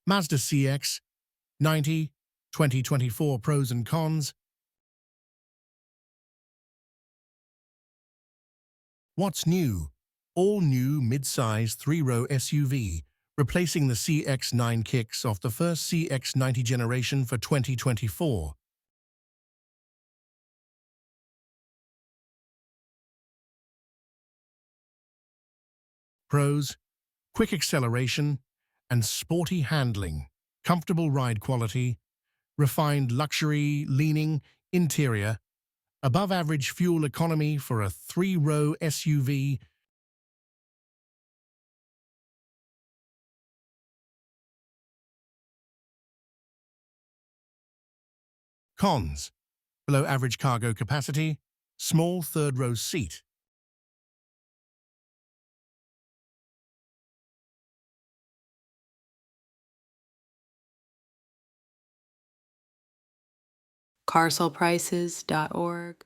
Mazda CX-90, 2024 pros and cons. What's new? All new midsize three-row SUV, replacing the CX-9 kicks off the first CX-90 generation for 2024. Pros: quick acceleration and sporty handling, comfortable ride quality, refined luxury leaning interior, above-average fuel economy for a three-row SUV. Cons: below average cargo capacity, small third-row seat. Carsaleprices.org